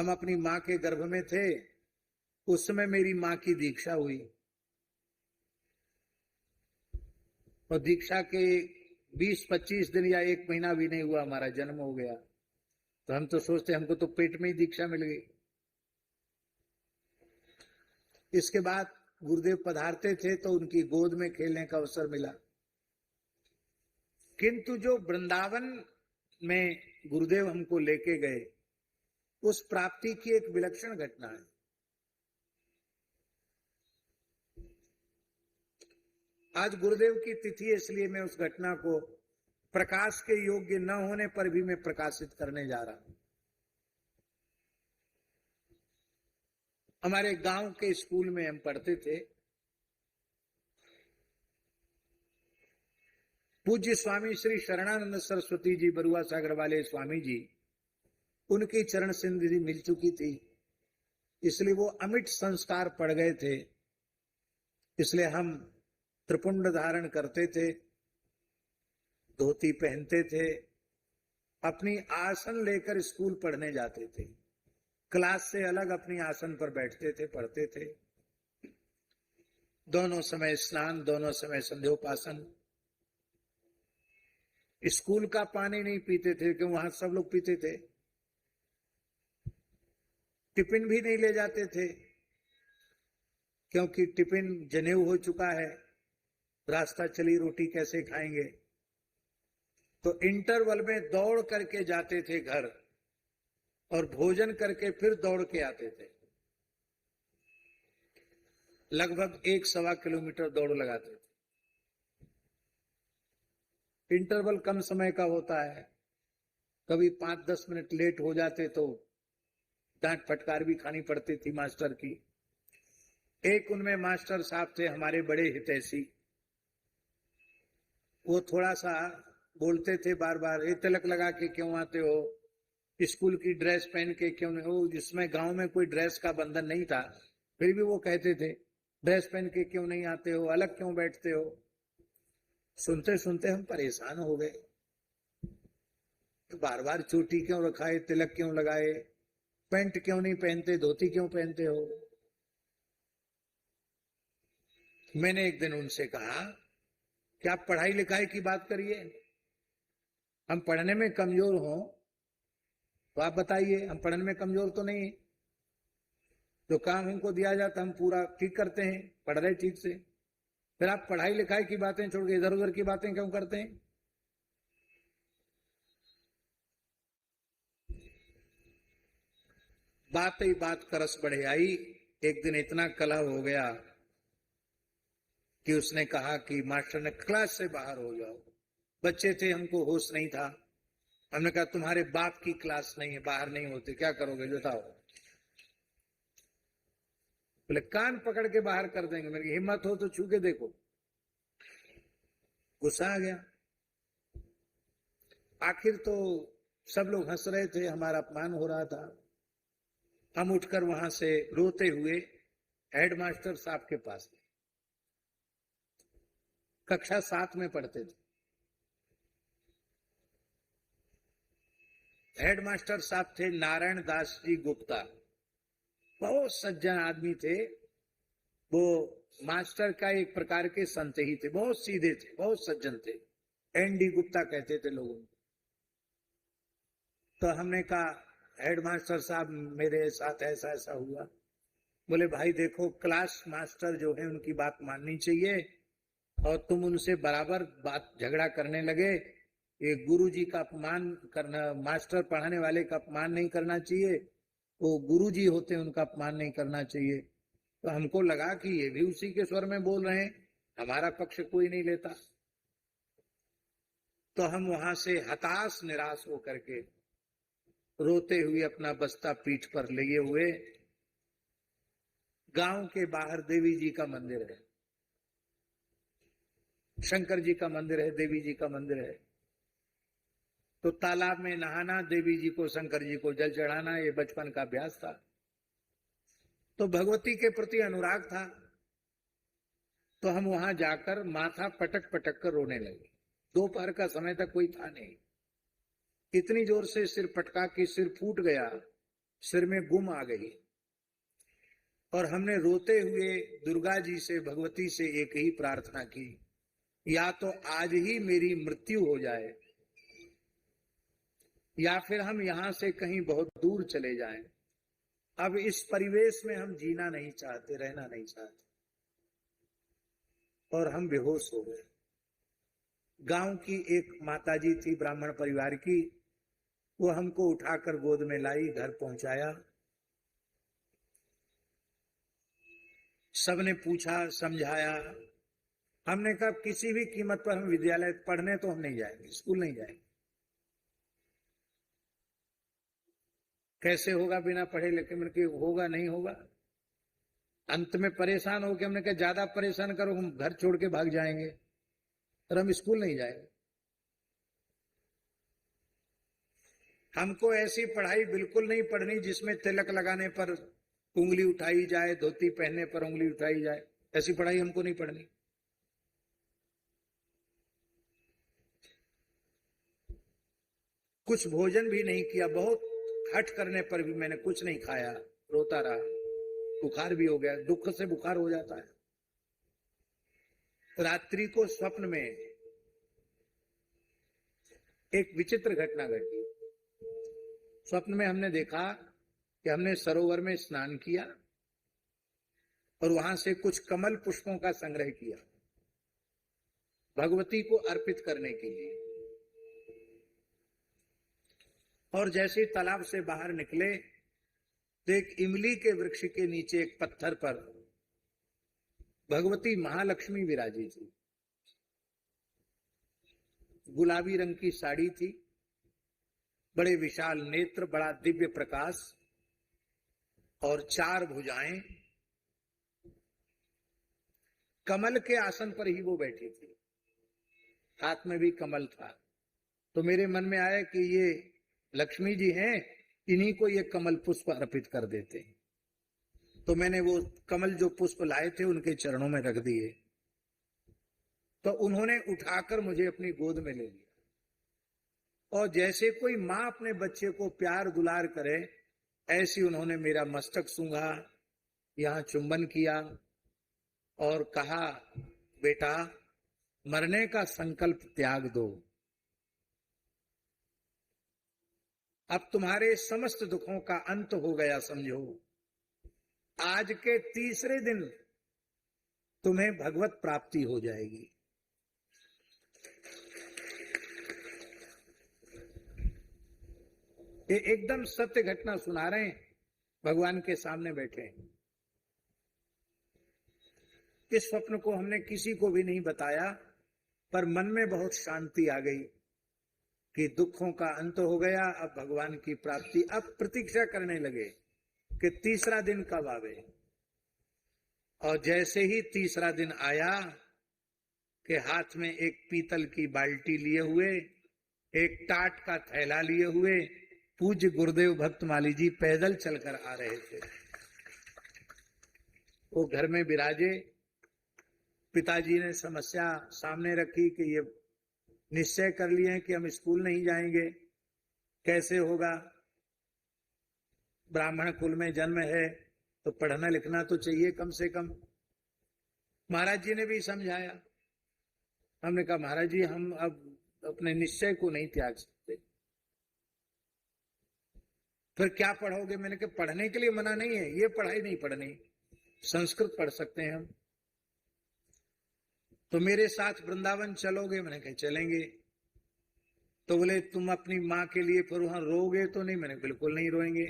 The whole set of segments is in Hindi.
हम अपनी माँ के गर्भ में थे, उस समय मेरी माँ की दीक्षा हुई और दीक्षा के 20-25 दिन या 1 महीना भी नहीं हुआ हमारा जन्म हो गया। तो हम तो सोचते हमको तो पेट में ही दीक्षा मिल गई। इसके बाद गुरुदेव पधारते थे तो उनकी गोद में खेलने का अवसर मिला। किंतु जो वृंदावन में गुरुदेव हमको लेके गए, उस प्राप्ति की एक विलक्षण घटना है। आज गुरुदेव की तिथि, इसलिए मैं उस घटना को प्रकाश के योग्य न होने पर भी मैं प्रकाशित करने जा रहा हूं। हमारे गांव के स्कूल में हम पढ़ते थे। पूज्य स्वामी श्री शरणानंद सरस्वती जी बरुआ सागर वाले स्वामी जी, उनकी चरण सिंधि मिल चुकी थी, इसलिए वो अमिट संस्कार पड़ गए थे। इसलिए हम त्रिपुंड धारण करते थे, धोती पहनते थे, अपनी आसन लेकर स्कूल पढ़ने जाते थे, क्लास से अलग अपनी आसन पर बैठते थे, पढ़ते थे। दोनों समय स्नान, दोनों समय संध्योपासन। स्कूल का पानी नहीं पीते थे क्योंकि वहां सब लोग पीते थे। टिफिन भी नहीं ले जाते थे क्योंकि टिफिन जनेऊ हो चुका है, रास्ता चली रोटी कैसे खाएंगे। तो इंटरवल में दौड़ करके जाते थे घर और भोजन करके फिर दौड़ के आते थे। लगभग 1-1.25 किलोमीटर दौड़ लगाते थे। इंटरवल कम समय का होता है, कभी 5-10 मिनट लेट हो जाते तो डांट फटकार भी खानी पड़ती थी मास्टर की। एक उनमें मास्टर साहब थे हमारे बड़े हितैषी, वो थोड़ा सा बोलते थे बार बार, ये तिलक लगा के क्यों आते हो, स्कूल की ड्रेस पहन के क्यों नहीं हो। जिसमें गांव में कोई ड्रेस का बंधन नहीं था, फिर भी वो कहते थे ड्रेस पहन के क्यों नहीं आते हो, अलग क्यों बैठते हो। सुनते सुनते हम परेशान हो गए। तो बार बार चोटी क्यों रखाए, तिलक क्यों लगाए, पैंट क्यों नहीं पहनते, धोती क्यों पहनते हो। मैंने एक दिन उनसे कहा कि आप पढ़ाई लिखाई की बात करिए, हम पढ़ने में कमजोर हों तो आप बताइए, हम पढ़ने में कमजोर तो नहीं है। जो काम हमको दिया जाता हम पूरा ठीक करते हैं, पढ़ रहे ठीक से, फिर आप पढ़ाई लिखाई की बातें छोड़ के इधर उधर की बातें क्यों करते हैं। बात ही बात करस बढ़े आई। एक दिन इतना कलह हो गया कि उसने कहा कि मास्टर ने क्लास से बाहर हो जाओ। बच्चे थे, हमको होश नहीं था। हमने कहा तुम्हारे बाप की क्लास नहीं है, बाहर नहीं होते, क्या करोगे बताओ। बोले कान पकड़ के बाहर कर देंगे। मेरी हिम्मत हो तो छू के देखो। गुस्सा आ गया। आखिर तो सब लोग हंस रहे थे, हमारा अपमान हो रहा था। हम उठकर वहां से रोते हुए हेडमास्टर साहब के पास गए। कक्षा 7 में पढ़ते थे। हेडमास्टर साहब थे नारायण दास जी गुप्ता, बहुत सज्जन आदमी थे। वो मास्टर का एक प्रकार के संत ही थे, बहुत सीधे थे, बहुत सज्जन थे। एनडी गुप्ता कहते थे लोगों। तो हमने कहा हेडमास्टर साहब मेरे साथ ऐसा ऐसा हुआ। बोले भाई देखो, क्लास मास्टर जो है उनकी बात माननी चाहिए और तुम उनसे बराबर बात झगड़ा करने लगे, ये गुरुजी का अपमान करना, मास्टर पढ़ाने वाले का अपमान नहीं करना चाहिए, वो गुरुजी होते हैं उनका अपमान नहीं करना चाहिए। तो हमको लगा कि ये भी उसी के स्वर में बोल रहे हैं, हमारा पक्ष कोई नहीं लेता। तो हम वहां से हताश निराश होकर के रोते हुए अपना बस्ता पीठ पर लिए हुए, गांव के बाहर देवी जी का मंदिर है, शंकर जी का मंदिर है, देवी जी का मंदिर है। तो तालाब में नहाना, देवी जी को शंकर जी को जल चढ़ाना, ये बचपन का अभ्यास था। तो भगवती के प्रति अनुराग था। तो हम वहां जाकर माथा पटक पटक कर रोने लगे। दोपहर का समय तक कोई था नहीं, इतनी जोर से सिर पटका कि सिर फूट गया, सिर में गुम आ गई और हमने रोते हुए दुर्गा जी से, भगवती से एक ही प्रार्थना की, या तो आज ही मेरी मृत्यु हो जाए या फिर हम यहां से कहीं बहुत दूर चले जाएं। अब इस परिवेश में हम जीना नहीं चाहते, रहना नहीं चाहते। और हम बेहोश हो गए। गांव की एक माताजी थी, ब्राह्मण परिवार की, वो हमको उठाकर गोद में लाई, घर पहुंचाया। सबने पूछा, समझाया। हमने कहा किसी भी कीमत पर हम विद्यालय पढ़ने तो हम नहीं जाएंगे, स्कूल नहीं जाएंगे। कैसे होगा बिना पढ़े लिखे? मैंने कहा होगा, नहीं होगा। अंत में परेशान हो के हमने कहा ज्यादा परेशान करो, हम घर छोड़ के भाग जाएंगे और हम स्कूल नहीं जाएंगे। हमको ऐसी पढ़ाई बिल्कुल नहीं पढ़नी जिसमें तिलक लगाने पर उंगली उठाई जाए, धोती पहनने पर उंगली उठाई जाए। ऐसी पढ़ाई हमको नहीं पढ़नी। कुछ भोजन भी नहीं किया, बहुत हट करने पर भी मैंने कुछ नहीं खाया, रोता रहा। बुखार भी हो गया, दुख से बुखार हो जाता है। रात्रि को स्वप्न में एक विचित्र घटना घटी। स्वप्न में हमने देखा कि हमने सरोवर में स्नान किया और वहां से कुछ कमल पुष्पों का संग्रह किया भगवती को अर्पित करने के लिए। और जैसे तालाब से बाहर निकले तो एक इमली के वृक्ष के नीचे एक पत्थर पर भगवती महालक्ष्मी विराजी थी। गुलाबी रंग की साड़ी थी, बड़े विशाल नेत्र, बड़ा दिव्य प्रकाश और 4 भुजाएं। कमल के आसन पर ही वो बैठी थी, हाथ में भी कमल था। तो मेरे मन में आया कि ये लक्ष्मी जी हैं, इन्हीं को ये कमल पुष्प अर्पित कर देते हैं। तो मैंने वो कमल जो पुष्प लाए थे उनके चरणों में रख दिए। तो उन्होंने उठाकर मुझे अपनी गोद में ले लिया और जैसे कोई माँ अपने बच्चे को प्यार दुलार करे, ऐसी उन्होंने मेरा मस्तक सूंघा, यहाँ चुंबन किया और कहा, बेटा मरने का संकल्प त्याग दो, अब तुम्हारे समस्त दुखों का अंत हो गया समझो। आज के तीसरे दिन तुम्हें भगवत प्राप्ति हो जाएगी। ये एकदम सत्य घटना सुना रहे हैं, भगवान के सामने बैठे हैं। इस स्वप्न को हमने किसी को भी नहीं बताया, पर मन में बहुत शांति आ गई कि दुखों का अंत हो गया, अब भगवान की प्राप्ति। अब प्रतीक्षा करने लगे कि तीसरा दिन कब आवे। और जैसे ही तीसरा दिन आया कि हाथ में एक पीतल की बाल्टी लिए हुए, एक टाट का थैला लिए हुए पूज्य गुरुदेव भक्तमाली जी पैदल चलकर आ रहे थे। वो घर में विराजे। पिताजी ने समस्या सामने रखी कि ये निश्चय कर लिए हैं कि हम स्कूल नहीं जाएंगे, कैसे होगा? ब्राह्मण कुल में जन्म है तो पढ़ना लिखना तो चाहिए कम से कम। महाराज जी ने भी समझाया। हमने कहा महाराज जी हम अब अपने निश्चय को नहीं त्याग सकते। फिर क्या पढ़ोगे? मैंने कहा पढ़ने के लिए मना नहीं है, ये पढ़ाई नहीं पढ़नी, संस्कृत पढ़ सकते हैं हम। तो मेरे साथ वृंदावन चलोगे? मैंने कहा चलेंगे। तो बोले तुम अपनी माँ के लिए फिर वहां रोगे तो नहीं? मैंने बिल्कुल नहीं रोएंगे।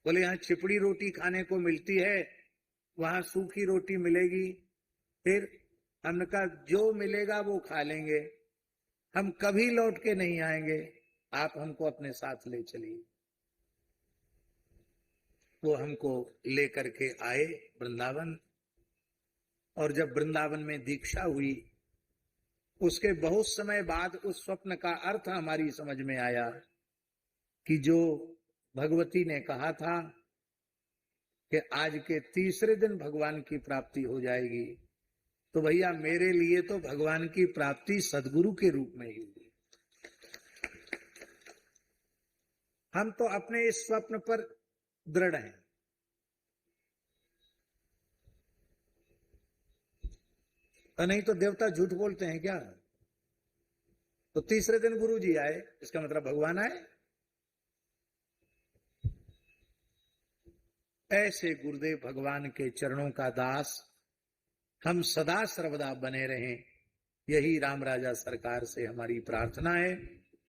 बोले यहाँ चिपड़ी रोटी खाने को मिलती है, वहां सूखी रोटी मिलेगी। फिर हमने कहा जो मिलेगा वो खा लेंगे, हम कभी लौट के नहीं आएंगे, आप हमको अपने साथ ले चलिए। वो हमको लेकर के आए वृंदावन। और जब वृंदावन में दीक्षा हुई, उसके बहुत समय बाद उस स्वप्न का अर्थ हमारी समझ में आया कि जो भगवती ने कहा था कि आज के तीसरे दिन भगवान की प्राप्ति हो जाएगी, तो भैया मेरे लिए तो भगवान की प्राप्ति सदगुरु के रूप में ही हुई। हम तो अपने इस स्वप्न पर दृढ़ हैं। और नहीं तो देवता झूठ बोलते हैं क्या? तो तीसरे दिन गुरु जी आए, इसका मतलब भगवान आए। ऐसे गुरुदेव भगवान के चरणों का दास हम सदा सर्वदा बने रहें, यही राम राजा सरकार से हमारी प्रार्थना है।